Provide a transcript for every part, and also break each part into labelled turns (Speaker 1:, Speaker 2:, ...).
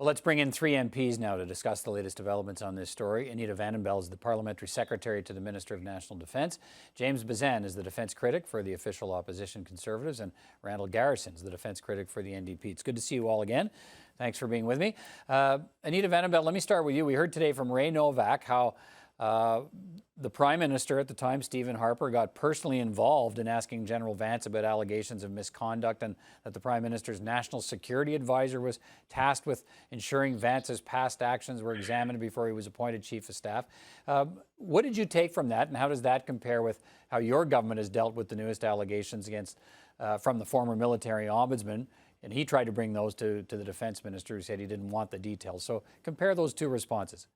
Speaker 1: Well, let's bring in three MPs now to discuss the latest developments on this story. Anita Vandenbeld is the Parliamentary Secretary to the Minister of National Defence. James Bezan is the Defence Critic for the official opposition Conservatives. And Randall Garrison is the Defence Critic for the NDP. It's good to see you all again. Thanks for being with me. Anita Vandenbeld, let me start with you. We heard today from Ray Novak how the Prime Minister at the time, Stephen Harper, got personally involved in asking General Vance about allegations of misconduct, and that the Prime Minister's National Security Advisor was tasked with ensuring Vance's past actions were examined before he was appointed Chief of Staff. What did you take from that, and how does that compare with how your government has dealt with the newest allegations against from the former military ombudsman? And he tried to bring those to the Defence Minister, who said he didn't want the details. So compare those two responses.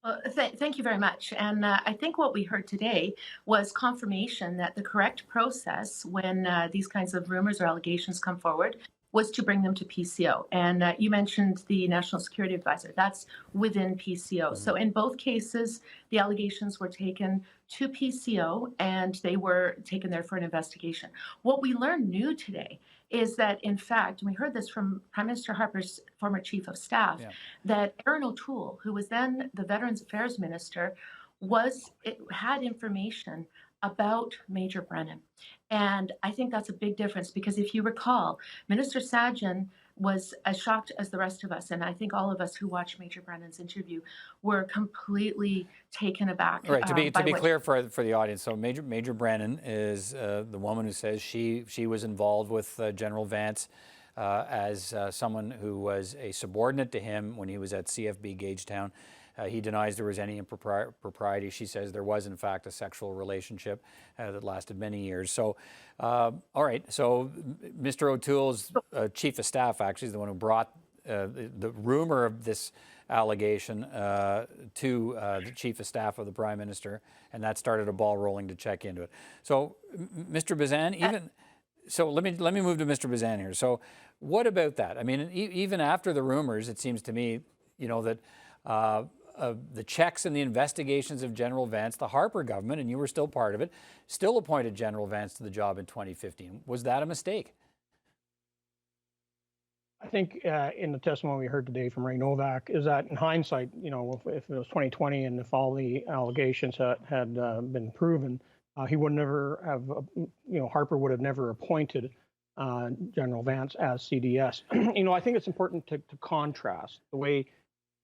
Speaker 2: Well, thank you very much. And I think what we heard today was confirmation that the correct process when these kinds of rumors or allegations come forward was to bring them to PCO. And you mentioned the National Security Advisor. That's within PCO. So in both cases, the allegations were taken to PCO and they were taken there for an investigation. What we learned new today is that, in fact, and we heard this from Prime Minister Harper's former Chief of Staff, that Erin O'Toole, who was then the Veterans Affairs Minister, had information about Major Brennan. And I think that's a big difference because if you recall, Minister Sajjan was as shocked as the rest of us. And I think all of us who watched Major Brennan's interview were completely taken aback.
Speaker 1: Right. To be clear for the audience, so Major Brennan is the woman who says she was involved with General Vance as someone who was a subordinate to him when he was at CFB Gagetown. He denies there was any impropriety. She says there was, in fact, a sexual relationship that lasted many years. So, all right. So, Mr. O'Toole's Chief of Staff actually is the one who brought the rumor of this allegation to the Chief of Staff of the Prime Minister, and that started a ball rolling to check into it. So, Mr. Bezan, so let me move to Mr. Bezan here. So, what about that? I mean, even after the rumors, it seems to me, you know, that the checks and the investigations of General Vance, the Harper government, and you were still part of it, still appointed General Vance to the job in 2015. Was that a mistake?
Speaker 3: I think in the testimony we heard today from Ray Novak is that in hindsight, you know, if it was 2020 and if all the allegations had been proven, he would never have, you know, Harper would have never appointed General Vance as CDS. You know, I think it's important to contrast the way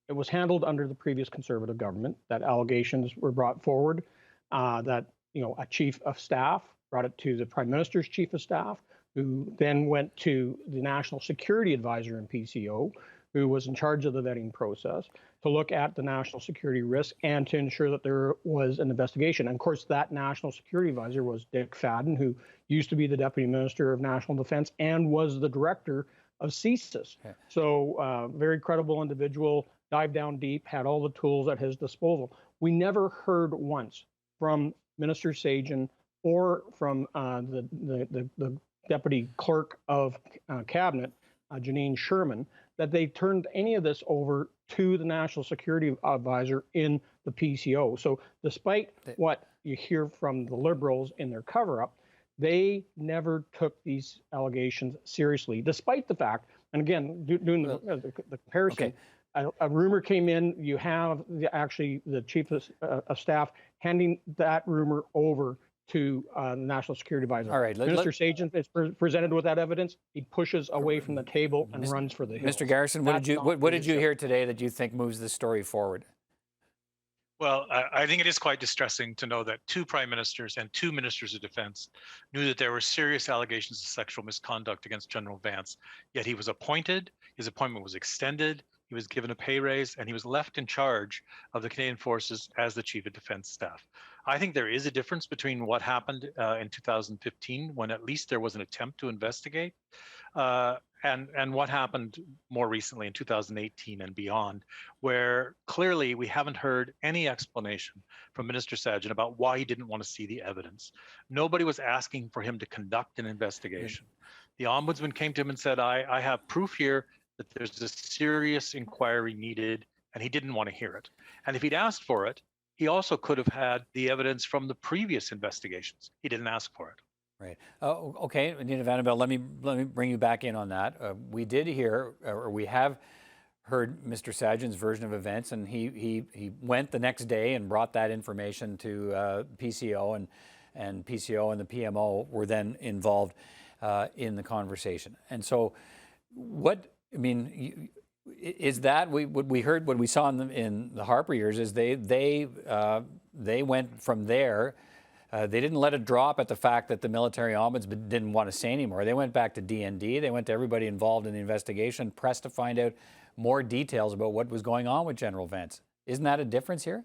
Speaker 3: it was handled under the previous Conservative government, that allegations were brought forward, that, you know, a Chief of Staff brought it to the Prime Minister's Chief of Staff, who then went to the National Security Advisor in PCO, who was in charge of the vetting process, to look at the national security risk and to ensure that there was an investigation. And of course, that National Security Advisor was Dick Fadden, who used to be the Deputy Minister of National Defence and was the Director of CSIS. Okay. So very credible individual, dived down deep, had all the tools at his disposal. We never heard once from Minister Sajjan or from the Deputy Clerk of Cabinet, Janine Sherman, that they turned any of this over to the National Security Advisor in the PCO. So despite what you hear from the Liberals in their cover-up, they never took these allegations seriously, despite the fact, and again, doing the comparison, a rumor came in, you have actually the Chief of Staff handing that rumor over to the National Security Advisor.
Speaker 1: All right,
Speaker 3: Minister Sajjan is presented with that evidence. He pushes away from the table and runs for the hills.
Speaker 1: Mr. Garrison, what did you hear today that you think moves this story forward?
Speaker 4: Well, I think it is quite distressing to know that two prime ministers and two ministers of defense knew that there were serious allegations of sexual misconduct against General Vance, yet he was appointed, his appointment was extended, he was given a pay raise, and he was left in charge of the Canadian Forces as the Chief of Defense Staff. I think there is a difference between what happened in 2015, when at least there was an attempt to investigate, and what happened more recently in 2018 and beyond, where clearly we haven't heard any explanation from Minister Sajjan about why he didn't want to see the evidence. Nobody was asking for him to conduct an investigation. The Ombudsman came to him and said, I have proof here that there's a serious inquiry needed, and he didn't want to hear it. And if he'd asked for it, he also could have had the evidence from the previous investigations. He didn't ask for it.
Speaker 1: Right. Okay, Anita Vandenbeld, let me bring you back in on that. We did hear, or we have heard Mr. Sajan's version of events, and he went the next day and brought that information to PCO, and PCO and the PMO were then involved in the conversation. And so, is that what we heard, what we saw in the Harper years is they went from there. They didn't let it drop at the fact that the military ombudsman didn't want to say anymore. They went back to DND. They went to everybody involved in the investigation, pressed to find out more details about what was going on with General Vance. Isn't that a difference here?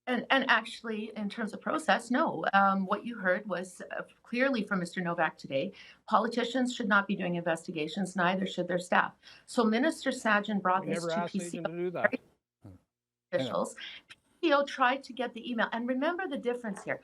Speaker 2: And actually, in terms of process, no. What you heard was clearly from Mr. Novak today, politicians should not be doing investigations, neither should their staff. So Minister Sajan brought this to PCO
Speaker 3: to do that.
Speaker 2: officials. PCO tried to get the email. And remember the difference here.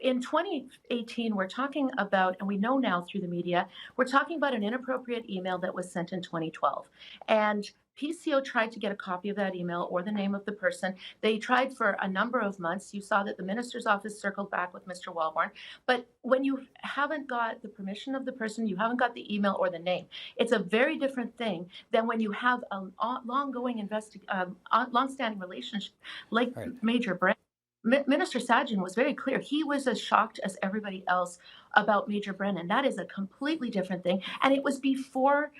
Speaker 2: In 2018, we're talking about, and we know now through the media, we're talking about an inappropriate email that was sent in 2012. And PCO tried to get a copy of that email or the name of the person. They tried for a number of months. You saw that the minister's office circled back with Mr. Walborn. But when you haven't got the permission of the person, you haven't got the email or the name. It's a very different thing than when you have a long-standing relationship like Major Brand. Minister Sajan was very clear. He was as shocked as everybody else about Major Brennan. That is a completely different thing. And it was before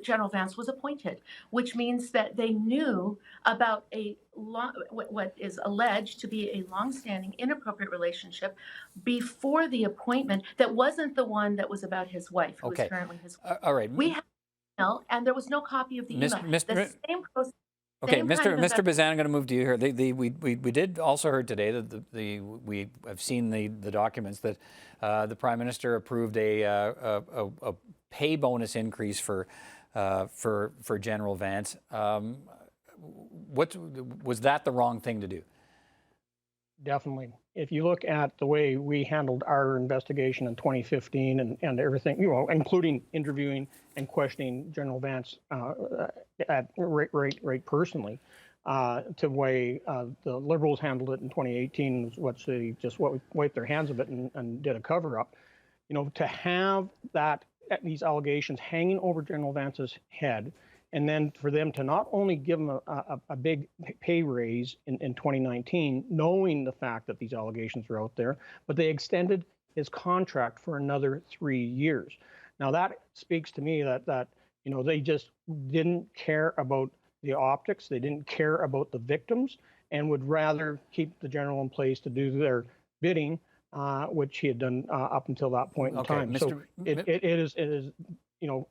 Speaker 2: General Vance was appointed, which means that they knew about what is alleged to be a longstanding inappropriate relationship before the appointment that wasn't the one that was about his wife, who is currently his wife.
Speaker 1: All right.
Speaker 2: We have an email, and there was no copy of the email. The same process.
Speaker 1: Okay, Mr. Bezan, I'm going to move to you here. We did also heard today that we have seen the documents that the Prime Minister approved a pay bonus increase for General Vance. Was that the wrong thing to do?
Speaker 3: Definitely. If you look at the way we handled our investigation in 2015 and everything, including interviewing and questioning General Vance at right personally, to the way the Liberals handled it in 2018, what they just wiped their hands of it and did a cover up. To have these allegations hanging over General Vance's head, and then for them to not only give him a big pay raise in 2019, knowing the fact that these allegations were out there, but they extended his contract for another 3 years. Now that speaks to me that they just didn't care about the optics, they didn't care about the victims, and would rather keep the general in place to do their bidding, which he had done up until that point in time. So it is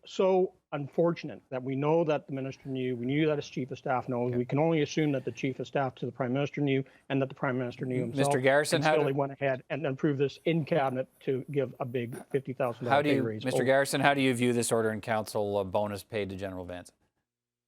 Speaker 3: so unfortunate that we know that the minister knew, we knew that his chief of staff knows. We can only assume that the chief of staff to the Prime Minister knew, and that the Prime Minister knew himself.
Speaker 1: Mr. Garrison,
Speaker 3: and still he went ahead and approved this in cabinet to give a big $50,000 pay raise.
Speaker 1: Mr. Garrison, how do you view this order in council bonus paid to General Vance?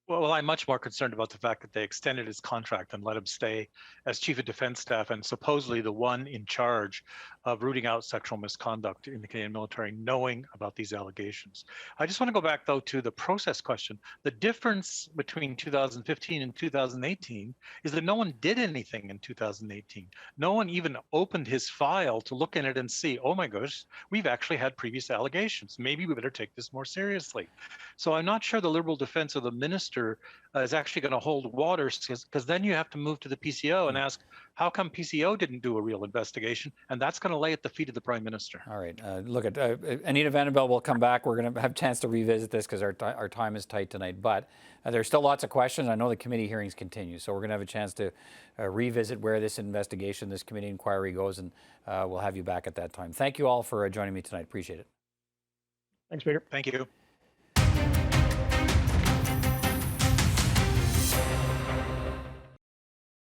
Speaker 4: Well, I'm much more concerned about the fact that they extended his contract and let him stay as Chief of Defense Staff and supposedly the one in charge of rooting out sexual misconduct in the Canadian military, knowing about these allegations. I just want to go back, though, to the process question. The difference between 2015 and 2018 is that no one did anything in 2018. No one even opened his file to look in it and see, oh my gosh, we've actually had previous allegations. Maybe we better take this more seriously. So I'm not sure the Liberal defense of the minister is actually going to hold water, because then you have to move to the PCO and ask, how come PCO didn't do a real investigation? And that's going to lay at the feet of the Prime Minister.
Speaker 1: All right. Look, at Anita Vandenbeld will come back. We're going to have a chance to revisit this because our time is tight tonight. But there's still lots of questions. I know the committee hearings continue. So we're going to have a chance to revisit where this investigation, this committee inquiry goes, and we'll have you back at that time. Thank you all for joining me tonight. Appreciate it.
Speaker 3: Thanks, Peter.
Speaker 4: Thank you.